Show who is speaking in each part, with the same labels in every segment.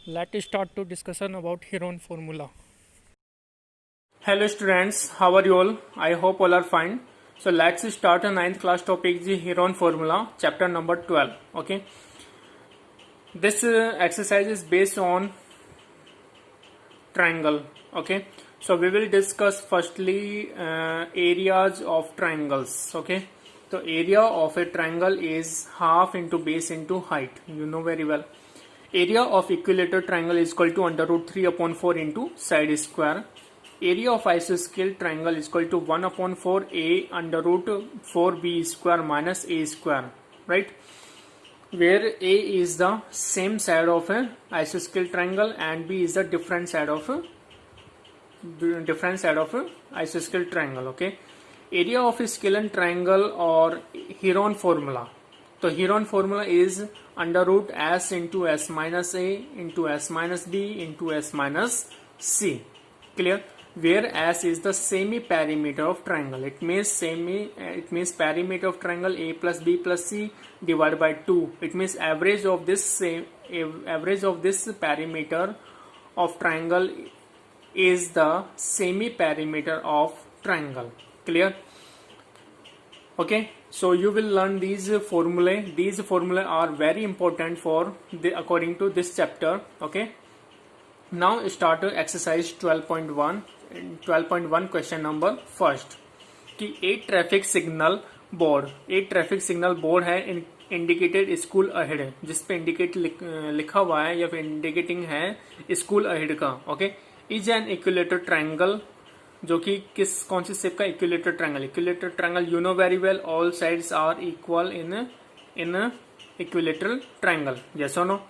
Speaker 1: Let's start to discussion about Heron formula.
Speaker 2: Hello students, how are you all? I hope all are fine. So let's start a 9th class topic, the Heron formula, chapter number 12. Okay. This exercise is based on triangle. Okay. So we will discuss firstly areas of triangles. Okay. So area of a triangle is half into base into height. You know very well. Area of equilateral triangle is equal to under root 3 upon 4 into side square. Area of isosceles triangle is equal to 1 upon 4a under root 4b square minus a square, right? Where a is the same side of a isosceles triangle and b is the different side of a isosceles triangle. Okay. Area of a scalene triangle or Heron formula. So Heron formula is under root s into s minus a into s minus b into s minus c. Clear? Where s is the semi-perimeter of triangle. It means perimeter of triangle a plus b plus c divided by 2. It means average of this perimeter of triangle is the semi-perimeter of triangle. Clear? Okay, so you will learn these formulae. These formulae are very important for according to this chapter. Okay, now start exercise 12.1. 12.1 question number first कि एक traffic signal board है indicated school ahead है, जिस पे indicate लिखा हुआ है या फिर इंडिकेटिंग है स्कूल अहेड का. Okay, is an equilateral triangle, जो कि कौन सी शेप का equilateral triangle you know very well, all sides are equal in equilateral triangle. Yes और नो?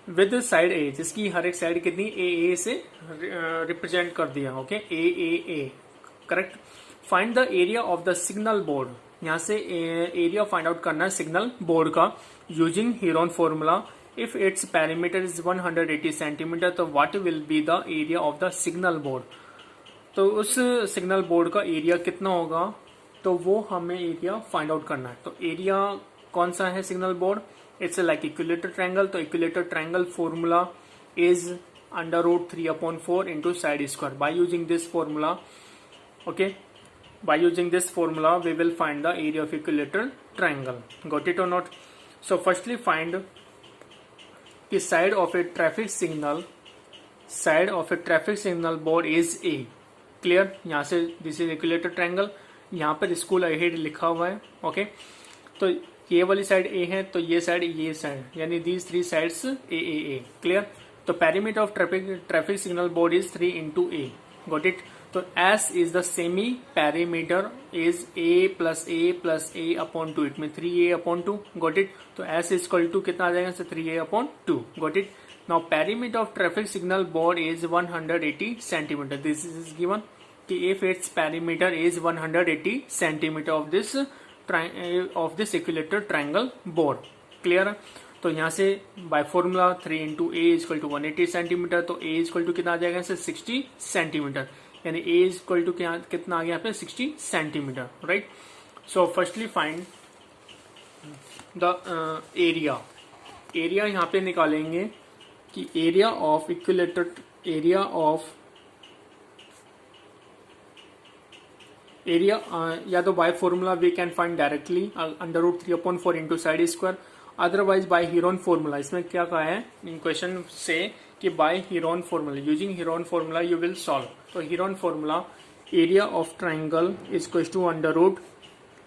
Speaker 2: विद साइड ए, जिसकी हर एक साइड कितनी ए से रिप्रेजेंट कर दिया. Okay, a correct. Find the area of the signal board. यहां से एरिया फाइंड आउट करना है सिग्नल बोर्ड का using Heron formula. If its parameter is 180 centimetre, तो what will be the area of the signal board. तो उस signal board का area कितना होगा, तो वो हमें एरिया फाइंड आउट करना है. तो एरिया कौन सा है signal board? It's like equilateral triangle. तो equilateral triangle formula is under root 3 upon 4 into side square. By using this formula, okay, by using this formula, we will find the area of equilateral triangle. Got it or not? So firstly, find the side of a traffic signal board is A. Clear? यहाँ से this is equilateral triangle. यहाँ पर school ahead लिखा हुआ है. Okay, तो ये वाली साइड ए है, तो ये साइड यानी these three sides a. Clear? तो perimeter of traffic signal board is 3 into a. Got it? तो s is the semi perimeter is a plus a upon 2. It में 3a अपॉन 2. Got it? तो s is equal to कितना आ जाएगा? 3a upon 2. Got it? Now perimeter of traffic signal board is 180 centimetre. This is given कि if its perimeter is 180 centimetre of this equilateral triangle board. Clear? तो यहाँ से by formula 3 into A is equal to 180 centimetre. तो A is equal to कितना आ जाएगा? 60 centimetre. यानी ए is equal to कितना आ गया यहाँ पे? 60 centimetre. Right? So firstly find the area यहाँ पे निकालेंगे कि एरिया ऑफ या तो by formula we can find directly under root 3 upon 4 into side square, otherwise by Heron formula. इसमें क्या कहा है इन क्वेश्चन से कि by Heron formula, using Heron formula you will solve. तो Heron formula area of triangle is equal to under root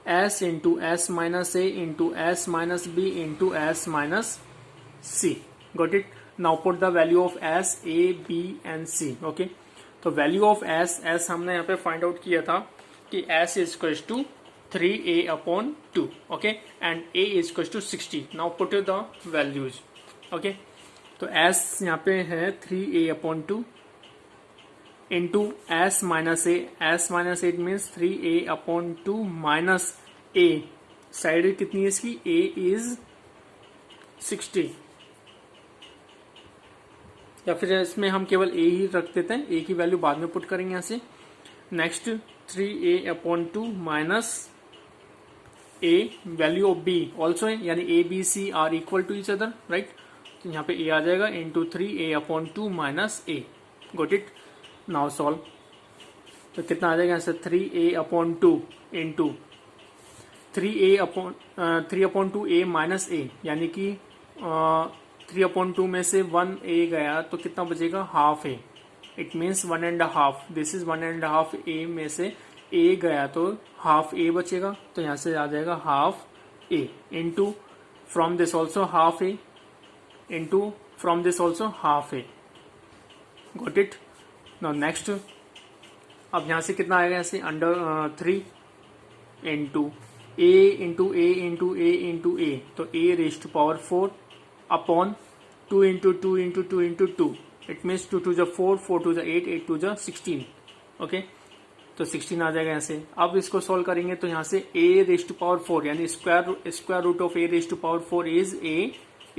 Speaker 2: s into S minus a into S minus B into S minus C. Got it? Now put the value of S, A, B and C. Okay, तो value of S हमने यहाँ पे find out किया था कि s is equals to 3a upon 2. Okay, and a is equals to 60. Now put the values. Okay, तो s यहाँ पे है 3a upon 2 into s minus a. s minus 8 means 3a upon 2 minus a. Side कितनी है इसकी? a is 60. या फिर इसमें हम केवल a ही रख देते हैं, a की वैल्यू बाद में पुट करेंगे यहाँ से. Next 3a upon 2 minus a value of b also है, यानी a b c are equal to each other. Right? यहाँ पे a आ जाएगा into 3a/2 minus a। Got it. Now solve. तो कितना आ जाएगा यहाँ से 3a/2 into 3/2a minus a, यानी कि 3/2 में से 1a गया तो कितना बचेगा half a। It means 1.5। This is 1.5 a में से a गया तो हाफ a बचेगा, तो यहाँ से आ जाएगा half a into from this also half a into from this also half a। Got it. Now next, अब यहाँ से कितना आएगा, ऐसे under 3 into a into a into a into a, तो a raised power 4 upon 2 into 2 into 2 into 2। It means 2 2 4, 4 2 8, 8 2 16। Okay, तो 16 आ जाएगा यहाँ से। अब इसको सॉल्व करेंगे तो यहाँ से a रेस्ट पावर 4 यानी square root of a raised power 4 is a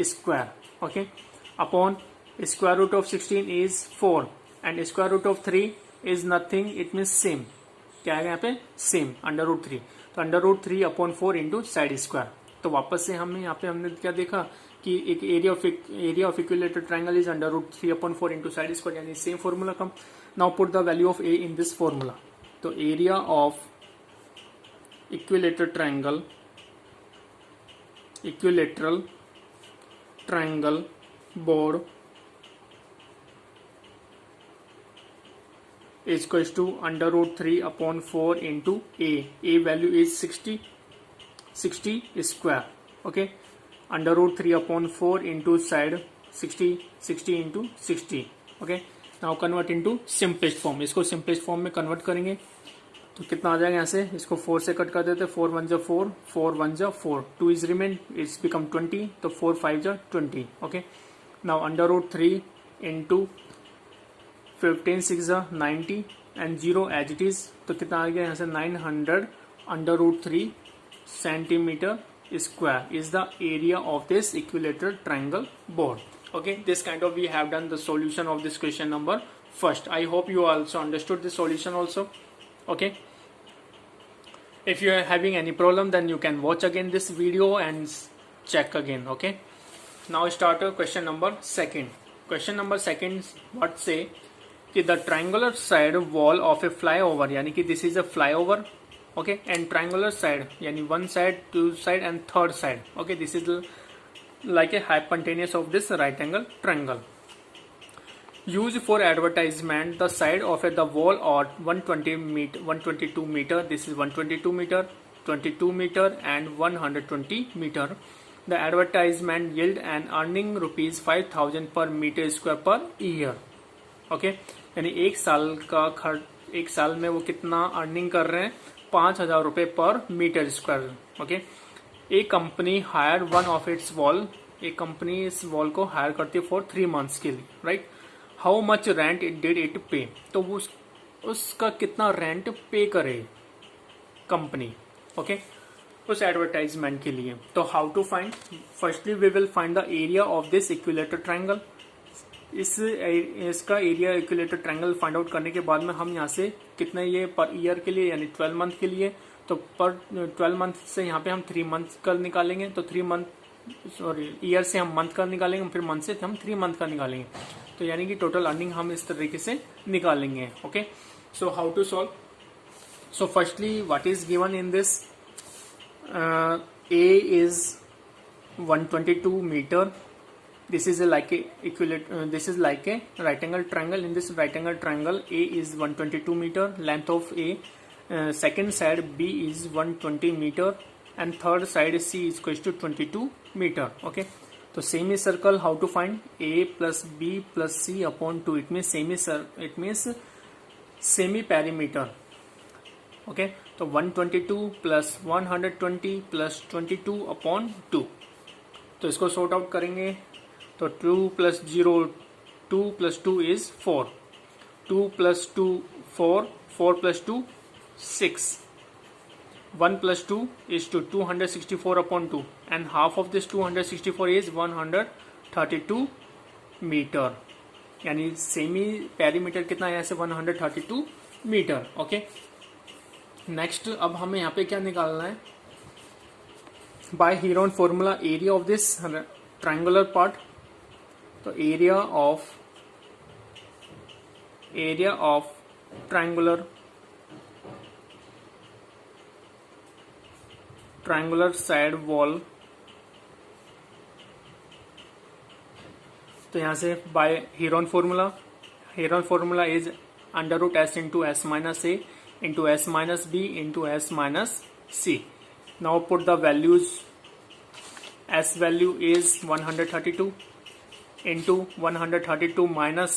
Speaker 2: square. Okay, upon square root of 16 is 4 and square root of 3 is nothing, it means same. क्या आएगा यहाँ पे, सेम, अंडर रूट 3। तो under root 3 upon 4 into side square. तो वापस से हमें यहाँ पे हमने क्या देखा कि एक area of equilateral triangle is under root 3 upon 4 into side square, यानी सेम फॉर्मूला कम। Now put the value of a in this formula. तो area of equilateral triangle board is equals to under root 3 upon 4 into a value is 60 square। okay, under root 3 upon 4 into side 60 into 60। okay, now convert into simplest form। इसको simplest form में convert करेंगे तो कितना आ जाएगा, यहाँ से इसको 4 से कट कर देते, 4 1 4, 4 1 4, 2 is remain, it's become 20, तो 4 5 20। okay, now under root 3 into 15 6 90 and 0 as it is, तो कितना आ गया यहाँ से 900 under root 3 centimetre square is the area of this equilateral triangle board. Okay, this kind of we have done the solution of this question number first. I hope you also understood this solution also. Okay, if you are having any problem then you can watch again this video and check again। okay, now start question number second। question number second what say कि the triangular side wall of a flyover, यानी कि this is a flyover. Okay, and triangular side यानी one side, two side and third side. Okay, this is like a hypotenuse of this right angle triangle. Use for advertisement the side of the wall और 122 metre. This is 122 metre, 22 metre and 120 metre. The advertisement yield an earning ₹5,000 per metre square per year. Okay, यानी एक साल का खर्च, एक साल में वो कितना अर्निंग कर रहे हैं, 5,000 रुपए पर मीटर स्क्वायर। ओके, एक company hire one of its wall, एक कंपनी इस वॉल को हायर करती है फॉर 3 months के लिए। Right, how much rent it did it पे, तो वो उसका कितना रेंट पे करे कंपनी। ओके, उस एडवर्टाइजमेंट के लिए। तो how to find, firstly we will find the area of this equilateral triangle. इसका area equilateral triangle find out करने के बाद में हम यहाँ से कितने ये पर ईयर के लिए यानी 12 मंथ के लिए, तो पर 12 मंथ से यहाँ पे हम 3 मंथ का निकालेंगे, तो 3 मंथ सॉरी ईयर से हम मंथ का निकालेंगे, फिर मंथ से हम 3 मंथ का निकालेंगे, तो यानी कि टोटल अर्निंग हम इस तरीके से निकालेंगे। Okay, so how to solve. So firstly what is given in this, A is 122 metre. This is like a this is like a right angle triangle. In this right angle triangle, A is 122 meter. Length of A, second side B is 120 meter, and third side C is equals to 22 meter. Okay, so semicircle, how to find A plus B plus C upon 2. It means it means semi perimeter. Okay, so 122 plus 120 plus 22 upon 2. तो इसको sort out करेंगे तो 2 plus 0, 2 plus 2 is 4, 2 plus 2 4, 4 plus 2 6, 1 plus 2 is 2, 264 upon 2, and half of this 264 is 132 metre, यानी semi perimeter कितना है, यहाँ से 132 metre. Okay, next अब हमें यहाँ पे क्या निकालना है, by Heron formula area of this triangular part तो area of triangular side wall, तो यहाँ से by Heron formula is under root s into S minus a into S minus B into S minus c. Now put the values. S value is 132 into 132 minus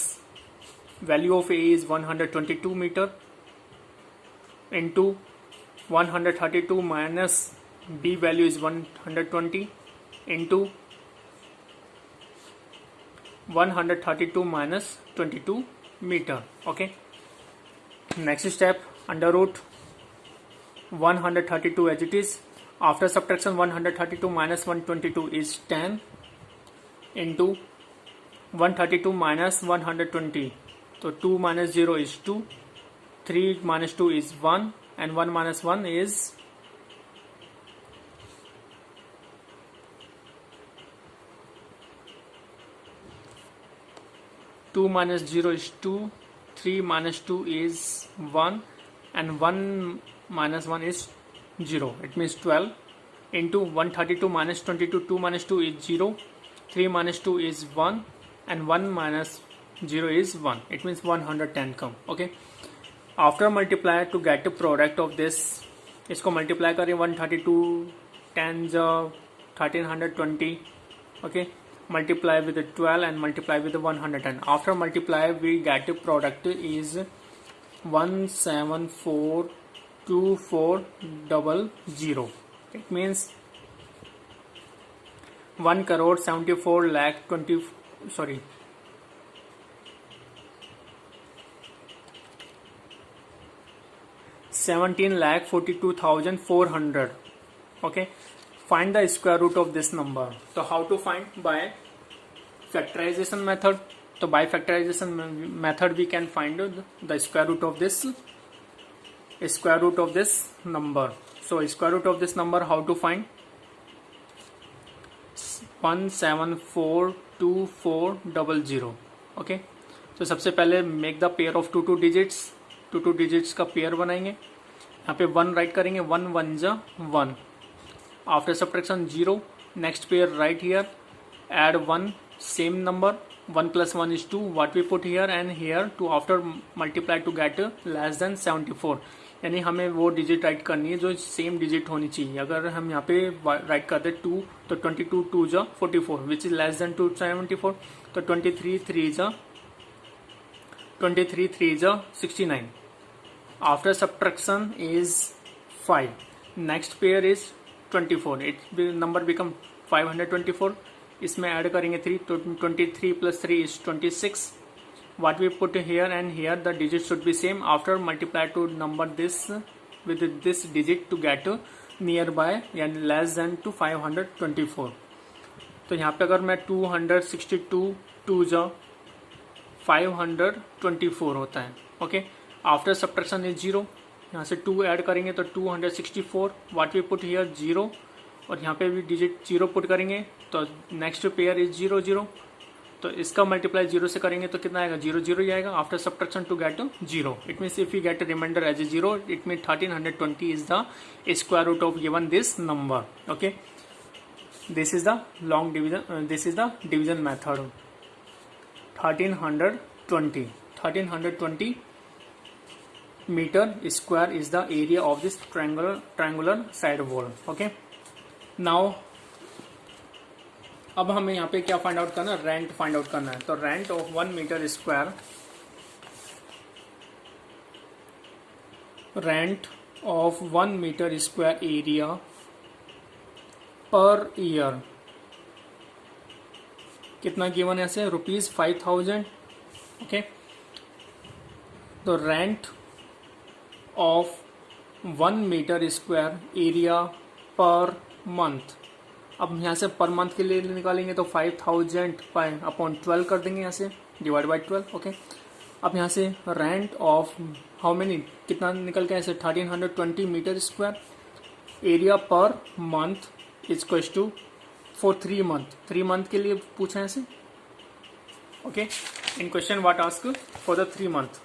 Speaker 2: value of A is 122 meter into 132 minus B value is 120 into 132 minus 22 meter. Okay. Next step, under root 132 as it is. After subtraction, 132 minus 122 is 10 into 132 minus 120. So 2 minus 0 is 2, 3 minus 2 is 1, and 1 minus 1 is 2 minus 0 is 2, 3 minus 2 is 1, and 1 minus 1 is 0. It means 12 into 132 minus 22. 2 minus 2 is 0, 3 minus 2 is 1, and 1 minus 0 is 1. It means 110 come. Okay. After multiply to get the product of this, इसको multiply करें 132 10 1320. Okay. Multiply with the 12 and multiply with the 110. After multiply, we get the product is 1742400. It means 1,74 lakh 20. Sorry. 17,42,400. Okay. Find the square root of this number. So how to find? By factorization method. So by factorization method we can find the square root of this number. So square root of this number, how to find? 1742400. Okay. तो सबसे पहले make the pair of two digits का pair बनाएंगे. यहाँ पे 1 right करेंगे. 1 1 जा 1. After subtraction 0, next pair right here, add 1 same number. 1 plus 1 is 2. What we put here and here to after multiply to get less than 74. यानी हमें वो digit right करनी है जो सेम डिजिट होनी चाहिए. अगर हम यहाँ पे राइट करते 2 तो 22 2 जा 44 विच इज लेस देन 274. तो 23 3 जा 69. After subtraction is 5. Next pair is 24. It number become 524. इसमें ऐड करेंगे 3 तो 23 plus 3 is 26. What we put here and here the digit should be same. After multiply to number this with this digit to get nearby यानी less than to 524. तो यहाँ पे अगर मैं 262 2 जा 524 होता है. ओके. After subtraction is 0. यहाँ से 2 ऐड करेंगे तो 264. व्हाट वी पुट हियर 0 और यहाँ पे भी डिजिट 0 पुट करेंगे तो नेक्स्ट पेयर इज 0 0. तो इसका मल्टीप्लाई 0 से करेंगे तो कितना आएगा 0 0 ही आएगा. After subtraction to get 0. It means if you get remainder as a 0 it mean 1320 is the square root of given this number. Okay. This is the long division. This is the division method. 1320 meter square is the area of this triangular side wall. Okay. Now अब हमें यहाँ पे क्या find out करना है? Rent find out करना है. तो rent of 1 metre square, rent of 1 metre square area per year कितना गिवन है ऐसे ₹5,000. ओके. तो rent of 1 metre square area per month. अब यहाँ से पर मंथ के लिए निकालेंगे तो 5,000 अपॉन 12 कर देंगे यहाँ से डिवाइड बाई 12. ओके. अब यहाँ से रेंट ऑफ हाउ मेनी कितना निकल गया ऐसे 1320 metre square area per month is equal to for 3 month. 3 month के लिए पूछा है ऐसे Okay, in question what ask for the 3 month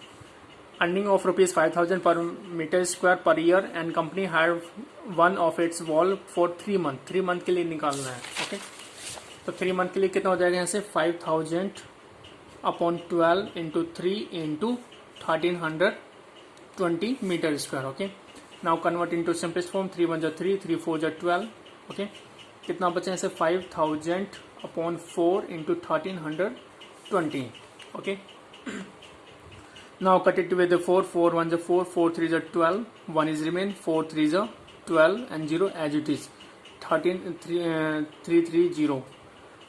Speaker 2: earning of rupees 5,000 per meter square per year and company have one of its wall for 3 month. 3 month के लिए निकालना है. Okay, तो 3 month के लिए कितना हो जाएगा यहाँ से 5,000 upon 12 into 3 into 1320 meter square. Okay, now convert into simplest form. 3 1 3, 3 4 12. Okay, कितना बचा यहाँ से 5,000 upon 4 into 1320. Okay, now cut it with the 4, 4 1 4, 4 3 12, 1 is remain, 4 3 12 and 0 as it is, 13 3 3 0.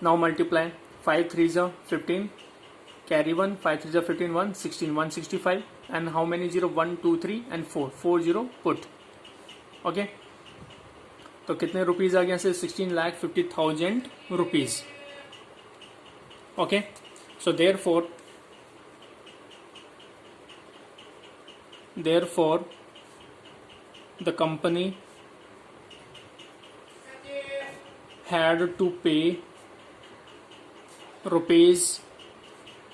Speaker 2: Now multiply 5 3 15, carry 1, 5 3 15, 1 16, 165 and how many 0, 1 2 3 and 4, 4 0 put. Okay, तो कितने rupees आ गया से 16,50,000 rupees. Okay, so therefore the company had to pay rupees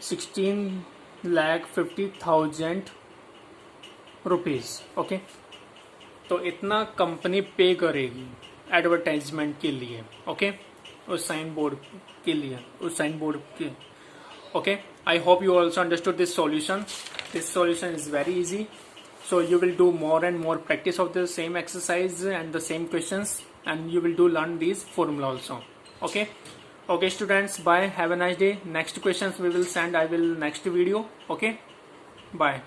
Speaker 2: 16,50,000 rupees. Okay, तो इतना company पे करेगी advertisement के लिए. ओके, उस साइन बोर्ड के लिए, उस साइन बोर्ड के. Okay, I hope you also understood this solution. This solution is very easy. So you will do more and more practice of the same exercise and the same questions, and you will do learn these formula also. Okay. Okay students, bye. Have a nice day. Next questions we will send. I will next video. Okay. Bye.